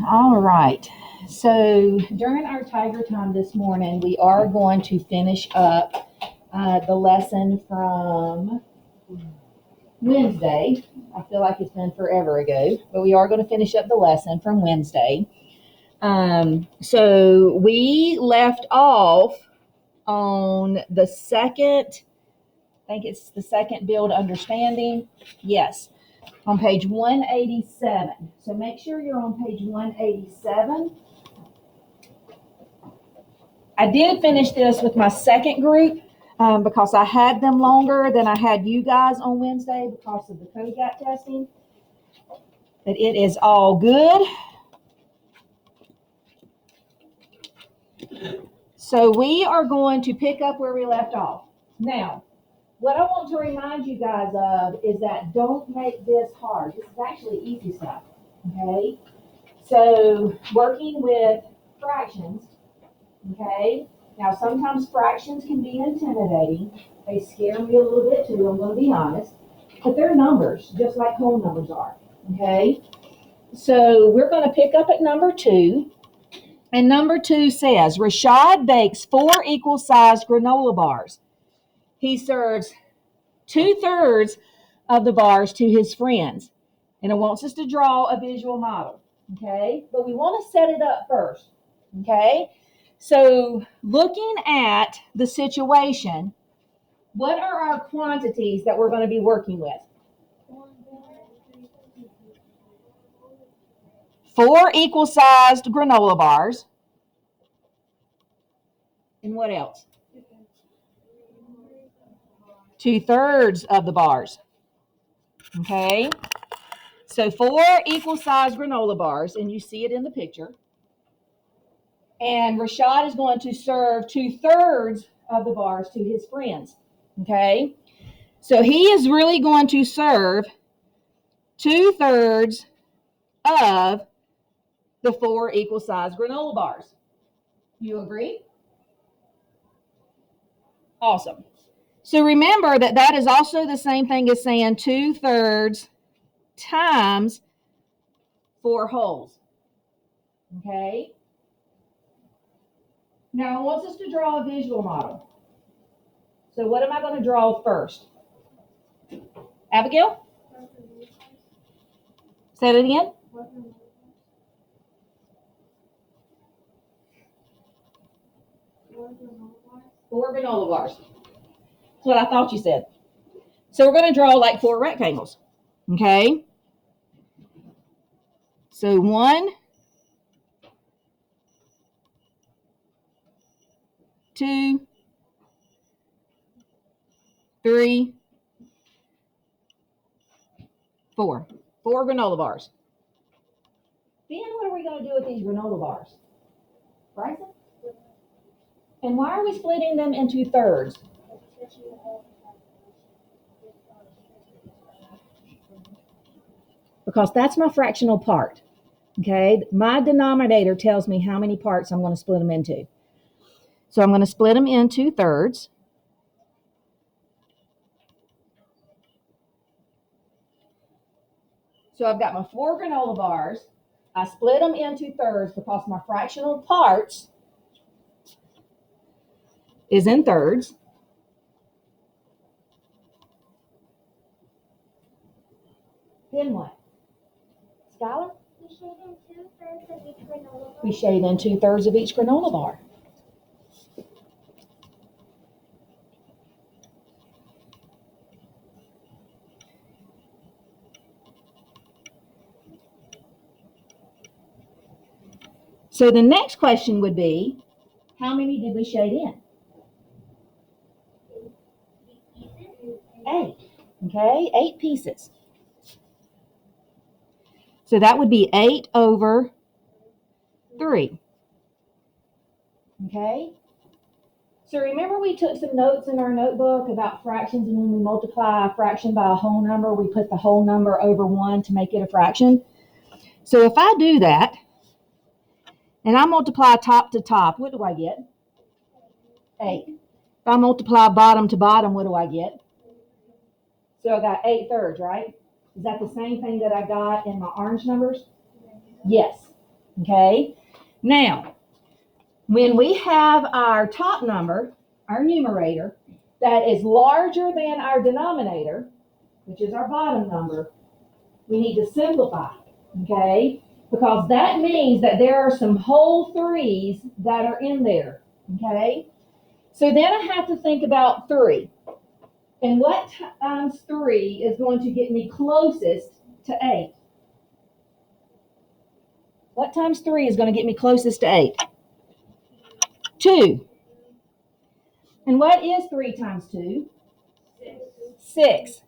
All right. So during our Tiger Time this morning, we are going to finish up the lesson from Wednesday. I feel like it's been forever ago, but we are going to finish up the lesson from Wednesday. So we left off on the second, I think it's the second build understanding. Yes, on page 187. So make sure you're on page 187. I did finish this with my second group because I had them longer than I had you guys on Wednesday because of the code gap testing. But it is all good. So we are going to pick up where we left off. Now, what I want to remind you guys of is that don't make this hard. This is actually easy stuff, okay? So working with fractions, okay? Now, sometimes fractions can be intimidating. They scare me a little bit too, I'm going to be honest. But they're numbers, just like whole numbers are, okay? So we're going to pick up at number 2. And number 2 says, Rashad bakes 4 equal-sized granola bars. He serves 2/3 of the bars to his friends. And it wants us to draw a visual model, okay? But we want to set it up first, okay? So looking at the situation, what are our quantities that we're going to be working with? 4 equal-sized granola bars. And what else? 2/3 of the bars. Okay? So 4 equal-sized granola bars, and you see it in the picture. And Rashad is going to serve 2/3 of the bars to his friends. Okay? So he is really going to serve 2/3 of the 4 equal-sized granola bars. You agree? Awesome. So remember that that is also the same thing as saying 2/3 times 4 wholes. Okay? Now, I want us to draw a visual model. So what am I going to draw first? Abigail? Say it again. 4 granola bars. That's what I thought you said. So we're going to draw like 4 rectangles. Okay? So 1, 2, 3, 4. 4 granola bars. Then what are we going to do with these granola bars? Bryson? And why are we splitting them into thirds? Because that's my fractional part. Okay? My denominator tells me how many parts I'm going to split them into. So I'm going to split them into thirds. So I've got my 4 granola bars. I split them into thirds because my fractional parts is in thirds. Then what? Skylar? We shade in 2/3 of each granola bar. So the next question would be, how many did we shade in? 8. Okay, 8 pieces. So that would be 8 over 3. Okay? So remember we took some notes in our notebook about fractions, and when we multiply a fraction by a whole number, we put the whole number over 1 to make it a fraction. So if I do that, and I multiply top to top, what do I get? 8. If I multiply bottom to bottom, what do I get? So I got 8/3, right? Is that the same thing that I got in my orange numbers? Yes. Okay? Now, when we have our top number, our numerator, that is larger than our denominator, which is our bottom number, we need to simplify, okay? Because that means that there are some whole threes that are in there, okay? So then I have to think about 3. And what times 3 is going to get me closest to 8? What times 3 is going to get me closest to 8? 2. And what is 3 times 2? 6.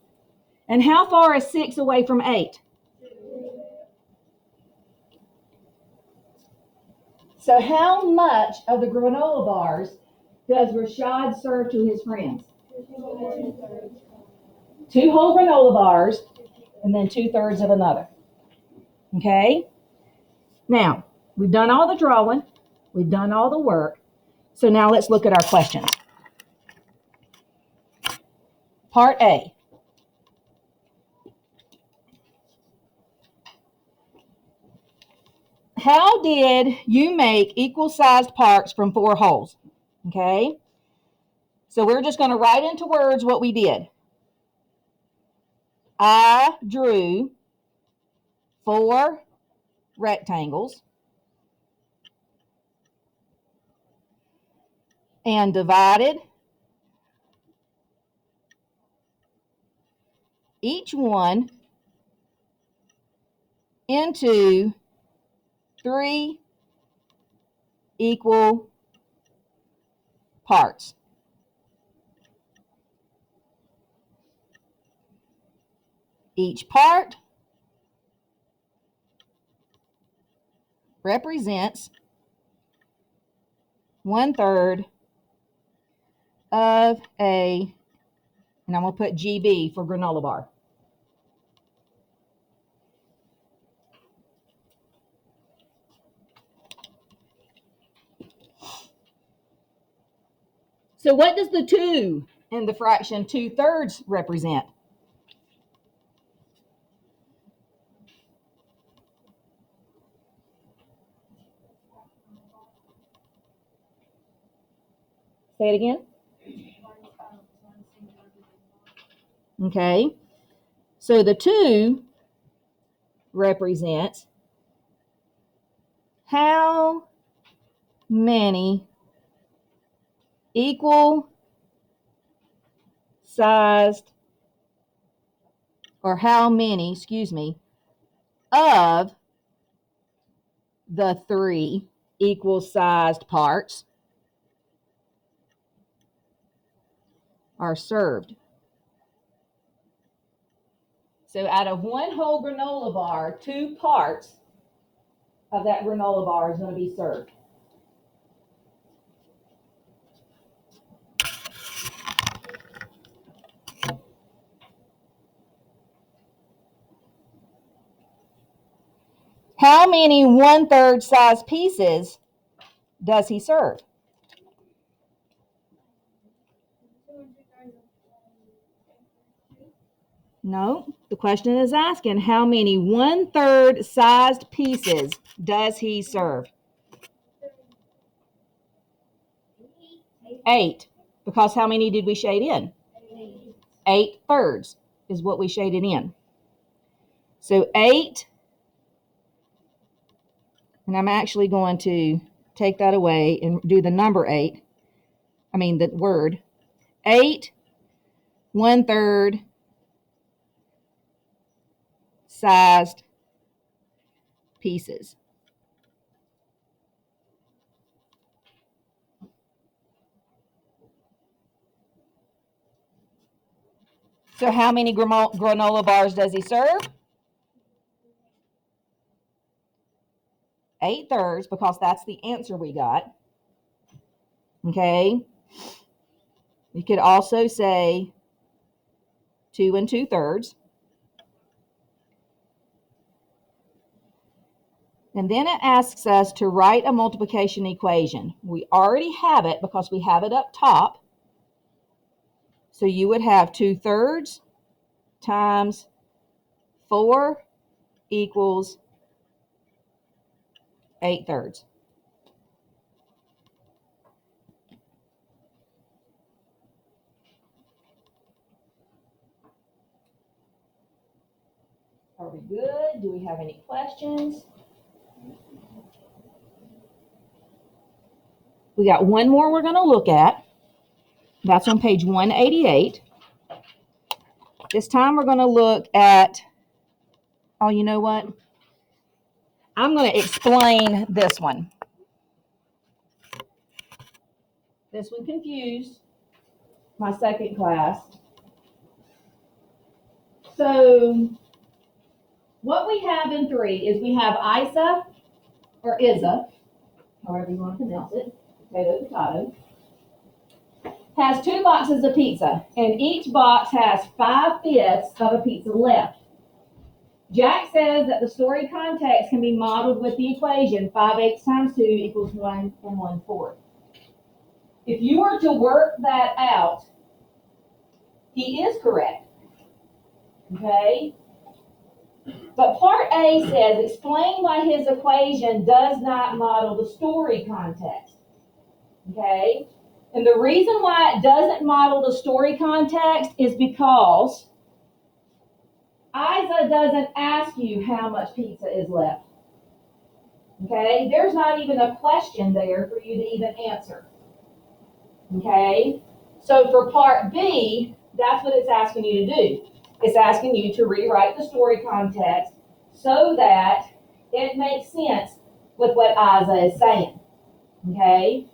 And how far is 6 away from 8? So how much of the granola bars does Rashad serve to his friends? 2 whole granola bars and then 2/3 of another. Okay? Now, we've done all the drawing. We've done all the work. So now let's look at our questions. Part A. How did you make equal-sized parts from 4 holes? Okay? So we're just going to write into words what we did. I drew 4 rectangles and divided each one into 3 equal parts. Each part represents 1/3 of a, and I'm going to put GB for granola bar. So what does the 2 in the fraction 2/3 represent? Say it again. Okay. So the 2 represents how many equal sized, or how many, of the 3 equal sized parts are served. So out of 1 whole granola bar, 2 parts of that granola bar is going to be served. How many 1/3 size pieces does he serve? No, the question is asking how many 1/3 sized pieces does he serve? 8, because how many did we shade in? 8/3 is what we shaded in. So 8, and I'm actually going to take that away and do the number 8. The word 8 1/3 sized pieces. So how many granola bars does he serve? 8/3, because that's the answer we got. Okay. You could also say 2 2/3. And then it asks us to write a multiplication equation. We already have it because we have it up top. So you would have 2/3 times 4 equals 8/3. Are we good? Do we have any questions? We got one more we're going to look at. That's on page 188. This time we're going to look at, oh, you know what? I'm going to explain this one. This one confused my second class. So what we have in 3 is we have Isa, or Isa, however you want to pronounce it, potato, has 2 boxes of pizza, and each box has 5/5 of a pizza left. Jack says that the story context can be modeled with the equation 5/8 times 2 equals 1 1/4. If you were to work that out, he is correct. Okay? But part A says, explain why his equation does not model the story context. Okay? And the reason why it doesn't model the story context is because Isa doesn't ask you how much pizza is left. Okay? There's not even a question there for you to even answer. Okay? So for part B, that's what it's asking you to do. It's asking you to rewrite the story context so that it makes sense with what Isa is saying. Okay?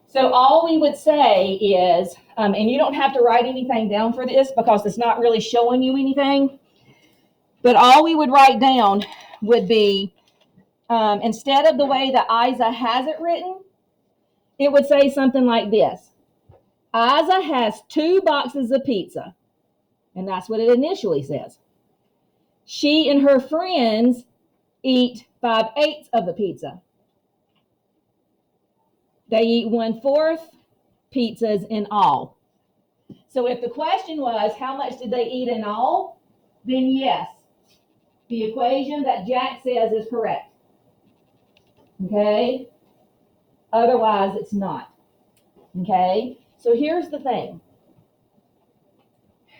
So all we would say is, and you don't have to write anything down for this because it's not really showing you anything, but all we would write down would be, instead of the way that Isa has it written, it would say something like this. Isa has 2 boxes of pizza, and that's what it initially says. She and her friends eat 5/8 of the pizza. They eat 1/4 pizzas in all. So if the question was, how much did they eat in all? Then yes, the equation that Jack says is correct. Okay? Otherwise, it's not. Okay? So here's the thing.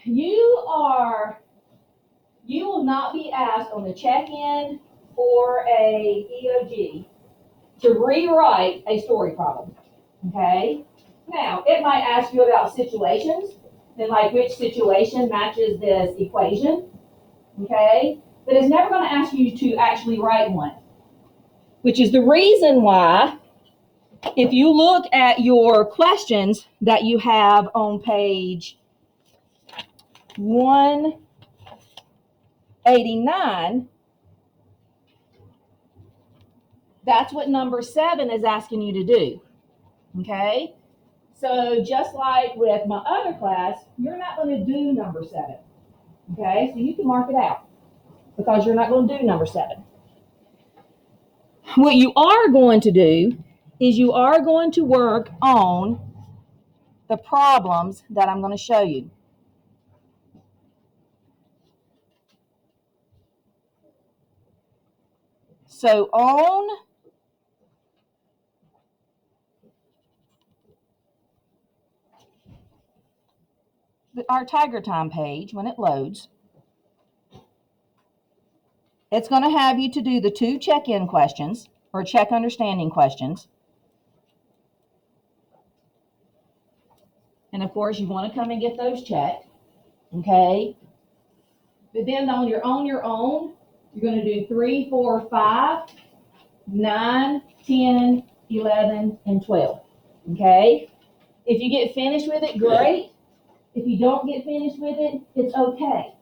You will not be asked on the check-in or a EOG to rewrite a story problem. Okay? Now, it might ask you about situations, and like which situation matches this equation. Okay? But it's never going to ask you to actually write one. Which is the reason why, if you look at your questions that you have on page 189, that's what number 7 is asking you to do. Okay? So just like with my other class, you're not going to do number 7. Okay? So you can mark it out because you're not going to do number 7. What you are going to do is you are going to work on the problems that I'm going to show you. So on our Tiger Time page, when it loads, it's going to have you to do the 2 check-in questions or check understanding questions. And of course, you want to come and get those checked. Okay? But then on your own, you're going to do 3, 4, 5, 9, 10, 11, and 12. Okay? If you get finished with it, great. If you don't get finished with it, it's okay.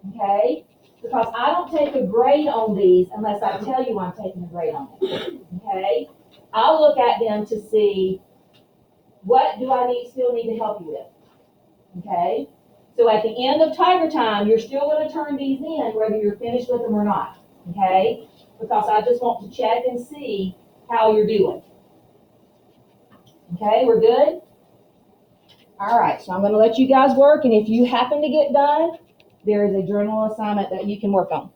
Okay? Because I don't take a grade on these unless I tell you I'm taking a grade on them. Okay? I'll look at them to see what do I still need to help you with. Okay? So at the end of Tiger Time, you're still going to turn these in whether you're finished with them or not. Okay? Because I just want to check and see how you're doing. Okay, we're good? All right, so I'm going to let you guys work, and if you happen to get done, there is a journal assignment that you can work on.